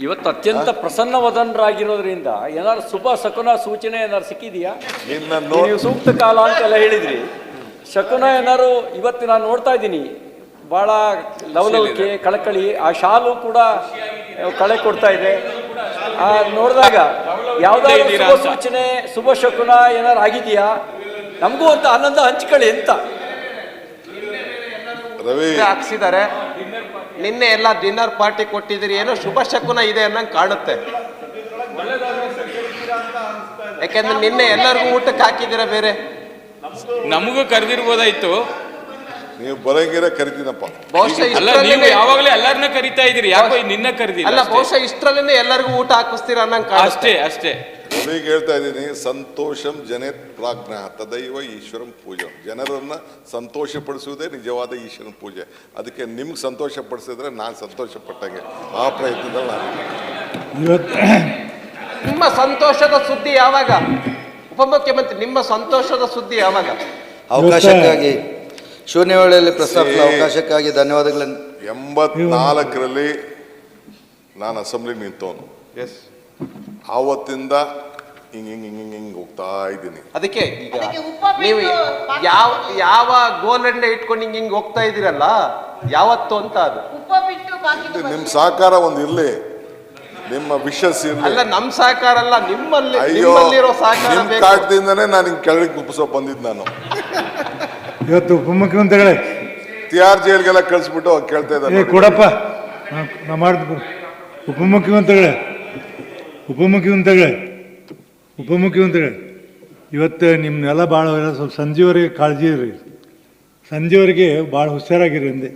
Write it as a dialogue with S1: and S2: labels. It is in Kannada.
S1: ಇವತ್ತು ಅತ್ಯಂತ ಪ್ರಸನ್ನವದನರಾಗಿರೋದ್ರಿಂದ ಏನಾದ್ರು ಶುಭ ಶಕುನ ಸೂಚನೆ ಏನಾದ್ರು ಸಿಕ್ಕಿದೆಯಾ? ನೀವು ಸೂಕ್ತ ಕಾಲ ಅಂತೆಲ್ಲ ಹೇಳಿದ್ರಿ. ಶಕುನ ಏನಾದ್ರು ಇವತ್ತು ನಾನು ನೋಡ್ತಾ ಇದ್ದೀನಿ, ಭಾಳ ಲವಲವಿಕೆ ಕಳಕಳಿ. ಆ ಶಾಲು ಕೂಡ ಕಳೆ ಕೊಡ್ತಾ ಇದೆ. ನೋಡಿದಾಗ ಯಾವುದಾದ್ರು ಶುಭ ಸೂಚನೆ ಶುಭ ಶಕುನ ಏನಾದ್ರು ಆಗಿದೆಯಾ? ನಮಗೂ ಅಂತ ಆನಂದ ಹಂಚ್ಕೊಳ್ಳಿ ಅಂತ
S2: ಹಾಕ್ಸಿದ್ದಾರೆ. ನಿನ್ನೆ ಎಲ್ಲ ಡಿನ್ನರ್ ಪಾರ್ಟಿ ಕೊಟ್ಟಿದ್ದೀರಿ, ಏನೋ ಶುಭ ಶಕುನ ಇದೆ ಅನ್ನಂಗೆ ಕಾಣುತ್ತೆ. ಯಾಕೆಂದ್ರೆ ನಿನ್ನೆ ಎಲ್ಲರಿಗೂ ಊಟಕ್ಕೆ ಹಾಕಿದ್ದೀರಾ, ಬೇರೆ
S3: ನಮಗೂ ಕರೆದಿರ್ಬೋದಾಯ್ತು.
S4: ನೀವು ಬರಂಗಿರ ಕರಿತೀನಪ್ಪ.
S2: ಬಹುಶಃ
S3: ಯಾವಾಗಲೇ ಎಲ್ಲರನ್ನ ಕರಿತಾ ಇದೀರಿ, ಯಾಕೋ ನಿನ್ನ ಕರೆದಿಲ್ಲ.
S2: ಅಲ್ಲ, ಬಹುಶಃ ಇಷ್ಟರಲ್ಲೇ ಎಲ್ಲರಿಗೂ ಊಟ ಹಾಕಿಸ್ತೀರಾ ಅನ್ನಂಗೆ ಕಾಣುತ್ತೆ.
S3: ಅಷ್ಟೇ
S4: ಈಗ ಹೇಳ್ತಾ ಇದ್ದೀನಿ, ಸಂತೋಷಂ ಜನೇತ್ ಪ್ರಾಜ್ಞ ತದೈವ ಈಶ್ವರಂ ಪೂಜೆ. ಜನರನ್ನ ಸಂತೋಷ ಪಡಿಸುವುದೇ ನಿಜವಾದ ಈಶ್ವರನ ಪೂಜೆ. ಅದಕ್ಕೆ ನಿಮ್ಗೆ ಸಂತೋಷ ಪಡಿಸಿದ್ರೆ ನಾನು ಸಂತೋಷ ಪಟ್ಟಂಗೆ ಆ ಪ್ರಯತ್ನದಲ್ಲಿ ನಾನು.
S2: ನಿಮ್ಮ ಸಂತೋಷದ ಸುದ್ದಿ ಯಾವಾಗ ಉಪಮುಖ್ಯಮಂತ್ರಿ? ನಿಮ್ಮ ಸಂತೋಷದ ಸುದ್ದಿ ಯಾವಾಗ?
S5: ಅವಕಾಶಕ್ಕಾಗಿ ಶೂನ್ಯ ವೇಳೆಯಲ್ಲಿ ಪ್ರಸ್ತಾಪಿಸಿದ ಅವಕಾಶಕ್ಕಾಗಿ ಧನ್ಯವಾದಗಳನ್ನು.
S4: 84ರಲ್ಲಿ ನಾನು ಅಸೆಂಬ್ಲಿಗೆ ನಿಂತವನು. ಆವತ್ತಿಂದ ಹಿಂಗ್ ಹೋಗ್ತಾ ಇದ್ದೀನಿ.
S2: ಅದಕ್ಕೆ ಈಗ ನೀವು ಯಾವ ಗೋಲಂಡೆ ಇಟ್ಕೊಂಡು ಹಿಂಗ್ ಹೋಗ್ತಾ ಇದ್ದೀರಲ್ಲ, ಯಾವತ್ತು ಅಂತ ಅದು
S4: ನಿಮ್ ಸಹಕಾರ ಒಂದು ಇರ್ಲಿ, ನಿಮ್ಮ ವಿಶ್ವಾಸ ಇರ್ಲಿ.
S2: ಅಲ್ಲ, ನಮ್ ಸಹಕಾರ ಅಲ್ಲ, ನಿಮ್ಮಲ್ಲಿ ಸಹಕಾರ.
S4: ನಿಮ್ ಕಾಟದಿಂದನೇ ನಾನು ಹಿಂಗ್ ಕೆಳಗೆ ಕುಪ್ಸೋ ಬಂದಿದ್ದು. ನಾನು
S6: ಇವತ್ತು ಉಪಮುಖ್ಯಮಂತ್ರಿಗಳೇ
S4: ತಿಹಾರ್ ಜೈಲ್ಗೆಲ್ಲ ಕಳಿಸ್ಬಿಟ್ಟು ಕೇಳ್ತಾ ಇದ್ದಾರೆ.
S6: ಕೊಡಪ್ಪ, ನಾ ಮಾಡಿದ್. ಉಪಮುಖ್ಯಮಂತ್ರಿಗಳೇ ಇವತ್ತು ನಿಮ್ಮನ್ನೆಲ್ಲ ಭಾಳ ಸ್ವಲ್ಪ ಸಂಜೆವರೆಗೆ ಕಾಳಜಿ ಇರ್ರಿ. ಸಂಜೆವರೆಗೆ ಭಾಳ ಹುಷಾರಾಗಿರಿ ಅಂದೆ.